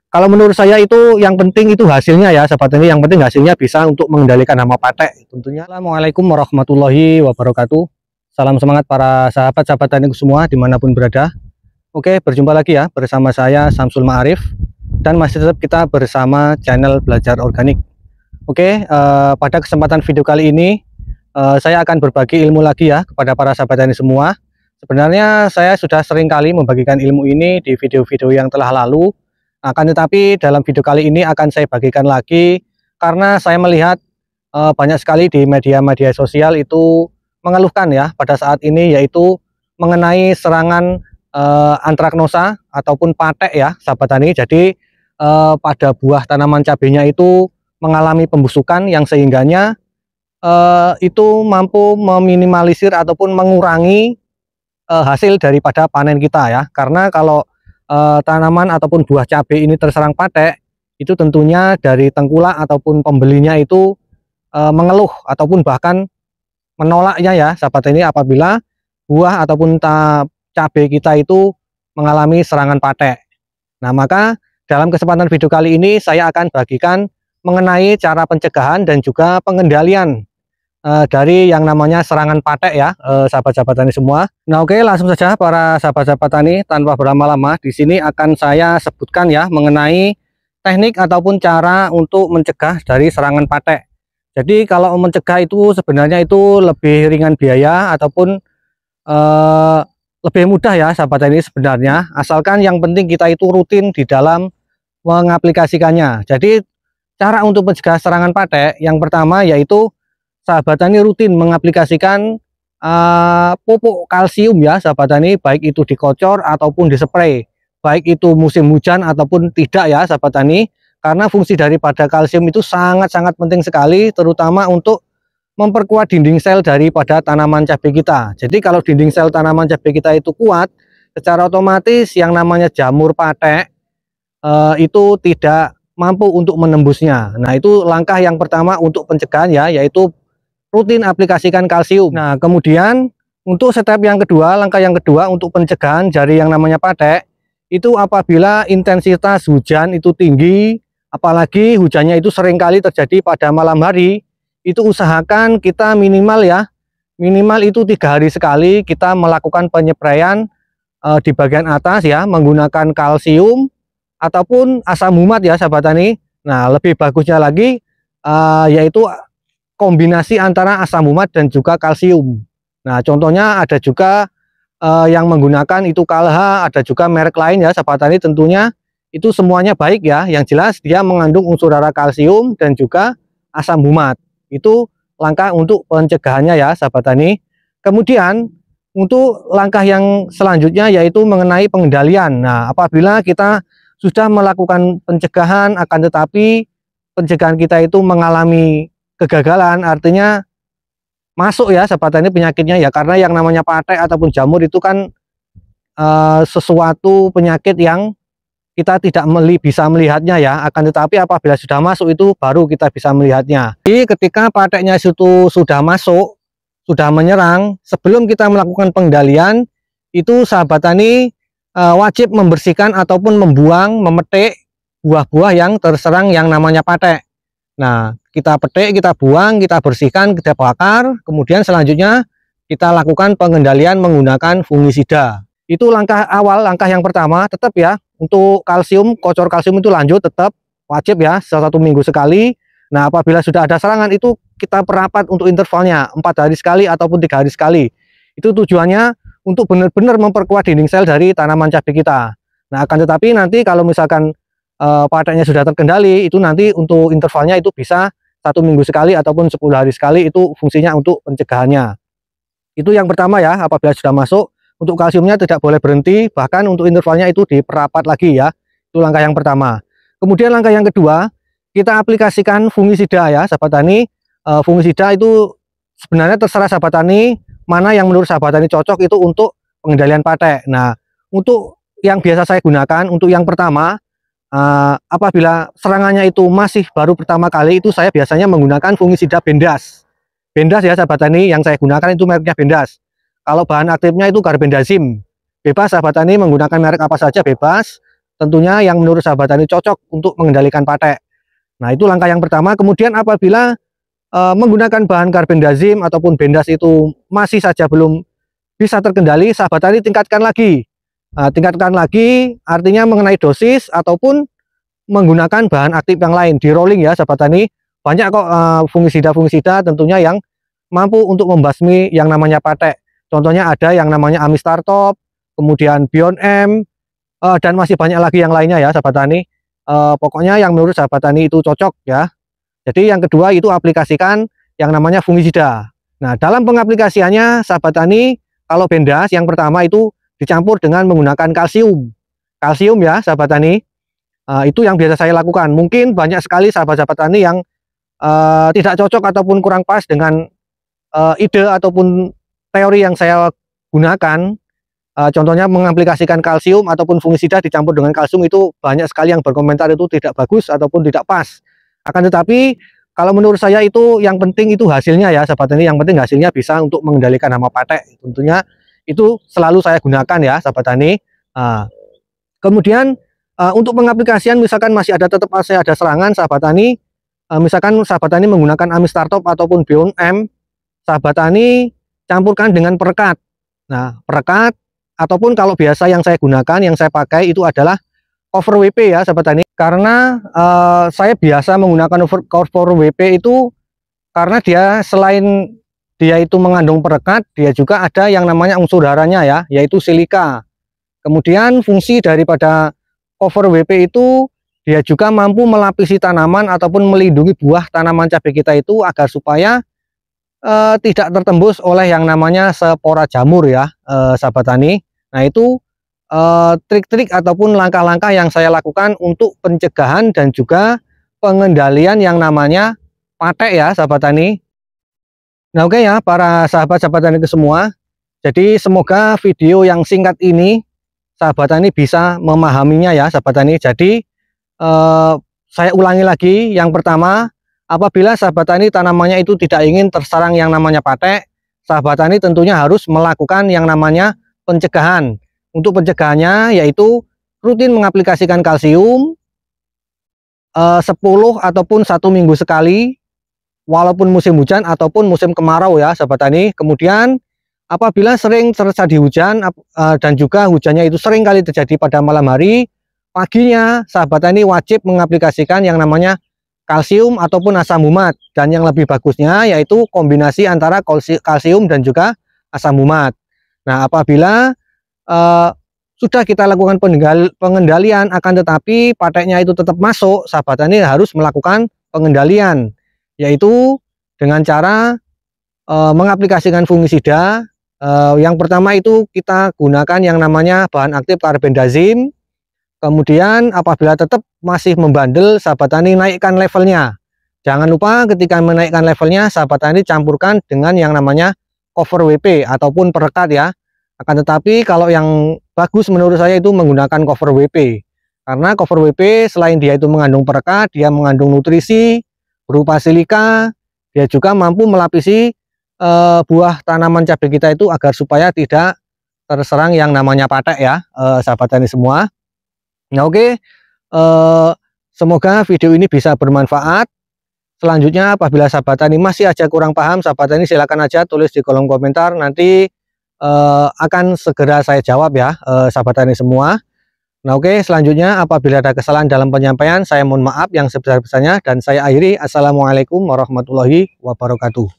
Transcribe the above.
Kalau menurut saya itu yang penting itu hasilnya ya sahabat tani, yang penting hasilnya bisa untuk mengendalikan hama patek tentunya. Assalamualaikum warahmatullahi wabarakatuh. Salam semangat para sahabat-sahabat tani semua dimanapun berada. Oke, berjumpa lagi ya bersama saya Samsul Ma'arif, dan masih tetap kita bersama channel Belajar Organik. Oke, pada kesempatan video kali ini saya akan berbagi ilmu lagi ya kepada para sahabat tani semua. Sebenarnya saya sudah sering kali membagikan ilmu ini di video-video yang telah lalu. Akan tetapi dalam video kali ini akan saya bagikan lagi karena saya melihat banyak sekali di media-media sosial itu mengeluhkan ya pada saat ini, yaitu mengenai serangan antraknosa ataupun patek ya sahabat tani. Jadi pada buah tanaman cabenya itu mengalami pembusukan yang sehingganya itu mampu meminimalisir ataupun mengurangi hasil daripada panen kita ya. Karena kalau tanaman ataupun buah cabai ini terserang patek, itu tentunya dari tengkulak ataupun pembelinya itu mengeluh ataupun bahkan menolaknya ya sahabat ini, apabila buah ataupun cabai kita itu mengalami serangan patek. Nah, maka dalam kesempatan video kali ini saya akan bagikan mengenai cara pencegahan dan juga pengendalian dari yang namanya serangan patek ya sahabat-sahabat tani semua. Nah, oke, langsung saja para sahabat-sahabat tani, tanpa berlama-lama di sini akan saya sebutkan ya mengenai teknik ataupun cara untuk mencegah dari serangan patek. Jadi kalau mencegah itu sebenarnya itu lebih ringan biaya ataupun lebih mudah ya sahabat tani sebenarnya, asalkan yang penting kita itu rutin di dalam mengaplikasikannya. Jadi cara untuk mencegah serangan patek yang pertama yaitu sahabat tani rutin mengaplikasikan pupuk kalsium ya sahabat tani, baik itu dikocor ataupun dispray, baik itu musim hujan ataupun tidak ya sahabat tani, karena fungsi daripada kalsium itu sangat-sangat penting sekali, terutama untuk memperkuat dinding sel daripada tanaman cabai kita. Jadi kalau dinding sel tanaman cabai kita itu kuat, secara otomatis yang namanya jamur patek itu tidak mampu untuk menembusnya. Nah, itu langkah yang pertama untuk pencegahan ya, yaitu rutin aplikasikan kalsium. Nah, kemudian untuk step yang kedua, langkah yang kedua untuk pencegahan dari yang namanya patek, itu apabila intensitas hujan itu tinggi, apalagi hujannya itu seringkali terjadi pada malam hari, itu usahakan kita minimal ya, minimal itu 3 hari sekali kita melakukan penyepraian di bagian atas ya, menggunakan kalsium ataupun asam humat ya sahabat tani. Nah, lebih bagusnya lagi yaitu kombinasi antara asam humat dan juga kalsium. Nah, contohnya ada juga yang menggunakan itu KLH, ada juga merek lain ya sahabat tani, tentunya itu semuanya baik ya, yang jelas dia mengandung unsur hara kalsium dan juga asam humat. Itu langkah untuk pencegahannya ya sahabat tani. Kemudian untuk langkah yang selanjutnya yaitu mengenai pengendalian. Nah, apabila kita sudah melakukan pencegahan akan tetapi pencegahan kita itu mengalami kegagalan, artinya masuk ya sahabat tani penyakitnya ya, karena yang namanya patek ataupun jamur itu kan sesuatu penyakit yang kita tidak bisa melihatnya ya, akan tetapi apabila sudah masuk itu baru kita bisa melihatnya. Jadi ketika pateknya itu sudah masuk, sudah menyerang, sebelum kita melakukan pengendalian itu sahabat tani wajib membersihkan ataupun membuang, memetik buah-buah yang terserang yang namanya patek. Nah, kita petik, kita buang, kita bersihkan, kita bakar, kemudian selanjutnya kita lakukan pengendalian menggunakan fungisida. Itu langkah awal, langkah yang pertama. Tetap ya, untuk kalsium, kocor kalsium itu lanjut, tetap wajib ya, 1 minggu sekali. Nah, apabila sudah ada serangan itu kita perapat untuk intervalnya 4 hari sekali ataupun 3 hari sekali. Itu tujuannya untuk benar-benar memperkuat dinding sel dari tanaman cabai kita. Nah, akan tetapi nanti kalau misalkan pateknya sudah terkendali, itu nanti untuk intervalnya itu bisa 1 minggu sekali ataupun 10 hari sekali, itu fungsinya untuk pencegahannya. Itu yang pertama ya, apabila sudah masuk, untuk kalsiumnya tidak boleh berhenti, bahkan untuk intervalnya itu diperapat lagi ya. Itu langkah yang pertama. Kemudian langkah yang kedua, kita aplikasikan fungisida ya sahabat tani. Fungisida itu sebenarnya terserah sahabat tani mana yang menurut sahabat tani cocok itu untuk pengendalian patek. Nah, untuk yang biasa saya gunakan, untuk yang pertama, apabila serangannya itu masih baru pertama kali, itu saya biasanya menggunakan fungisida Bendas. Bendas ya sahabat tani, yang saya gunakan itu mereknya Bendas. Kalau bahan aktifnya itu karbendazim. Bebas sahabat tani menggunakan merek apa saja, bebas. tentunya yang menurut sahabat tani cocok untuk mengendalikan patek. Nah, itu langkah yang pertama. Kemudian apabila menggunakan bahan karbendazim ataupun bendas itu masih saja belum bisa terkendali, sahabat tani tingkatkan lagi. Tingkatkan lagi artinya mengenai dosis ataupun menggunakan bahan aktif yang lain, di rolling ya sahabat tani. Banyak kok fungisida tentunya yang mampu untuk membasmi yang namanya patek. Contohnya ada yang namanya Amistar Top, kemudian Bion M, dan masih banyak lagi yang lainnya ya sahabat tani. Pokoknya yang menurut sahabat tani itu cocok ya. Jadi yang kedua itu aplikasikan yang namanya fungisida. Nah, dalam pengaplikasiannya sahabat tani, kalau bendas yang pertama itu dicampur dengan menggunakan kalsium. Kalsium ya sahabat tani. Itu yang biasa saya lakukan. Mungkin banyak sekali sahabat-sahabat tani yang tidak cocok ataupun kurang pas dengan ide ataupun teori yang saya gunakan. Contohnya mengaplikasikan kalsium ataupun fungisida dicampur dengan kalsium, itu banyak sekali yang berkomentar itu tidak bagus ataupun tidak pas. Akan tetapi kalau menurut saya itu yang penting itu hasilnya ya sahabat tani. Yang penting hasilnya bisa untuk mengendalikan hama patek. Tentunya itu selalu saya gunakan ya sahabat tani. Kemudian untuk pengaplikasian misalkan masih ada serangan sahabat tani, misalkan sahabat tani menggunakan Amistar Top ataupun Bion M, sahabat tani campurkan dengan perekat. Nah, perekat ataupun kalau biasa yang saya gunakan, yang saya pakai itu adalah cover WP ya sahabat tani. Karena saya biasa menggunakan cover WP itu karena dia selain dia itu mengandung perekat, dia juga ada yang namanya unsur haranya ya, yaitu silika. Kemudian fungsi daripada cover WP itu dia juga mampu melapisi tanaman ataupun melindungi buah tanaman cabai kita itu agar supaya tidak tertembus oleh yang namanya spora jamur ya sahabat tani. Nah, itu trik-trik ataupun langkah-langkah yang saya lakukan untuk pencegahan dan juga pengendalian yang namanya patek ya sahabat tani. Nah, oke ya para sahabat-sahabat tani semua. Jadi semoga video yang singkat ini sahabat tani bisa memahaminya ya sahabat tani. Jadi saya ulangi lagi. Yang pertama, apabila sahabat tani tanamannya itu tidak ingin terserang yang namanya patek, sahabat tani tentunya harus melakukan yang namanya pencegahan. Untuk pencegahannya yaitu rutin mengaplikasikan kalsium 10 ataupun 1 minggu sekali, walaupun musim hujan ataupun musim kemarau ya sahabat tani. Kemudian apabila sering terjadi hujan dan juga hujannya itu sering kali terjadi pada malam hari, paginya sahabat tani wajib mengaplikasikan yang namanya kalsium ataupun asam humat. Dan yang lebih bagusnya yaitu kombinasi antara kalsium dan juga asam humat. Nah, apabila sudah kita lakukan pengendalian akan tetapi pateknya itu tetap masuk, sahabat tani harus melakukan pengendalian, yaitu dengan cara mengaplikasikan fungisida. Yang pertama itu kita gunakan yang namanya bahan aktif karbendazim. Kemudian apabila tetap masih membandel, sahabat tani naikkan levelnya. Jangan lupa ketika menaikkan levelnya, sahabat tani campurkan dengan yang namanya cover WP ataupun perekat ya. Akan tetapi kalau yang bagus menurut saya itu menggunakan cover WP. Karena cover WP selain dia itu mengandung perekat, dia mengandung nutrisi berupa silika, dia juga mampu melapisi buah tanaman cabai kita itu agar supaya tidak terserang yang namanya patek ya sahabat tani semua. Nah, oke, semoga video ini bisa bermanfaat. Selanjutnya apabila sahabat tani masih aja kurang paham, sahabat tani silakan aja tulis di kolom komentar, nanti akan segera saya jawab ya sahabat tani semua. Nah, oke, selanjutnya apabila ada kesalahan dalam penyampaian, saya mohon maaf yang sebesar-besarnya dan saya akhiri. Assalamualaikum warahmatullahi wabarakatuh.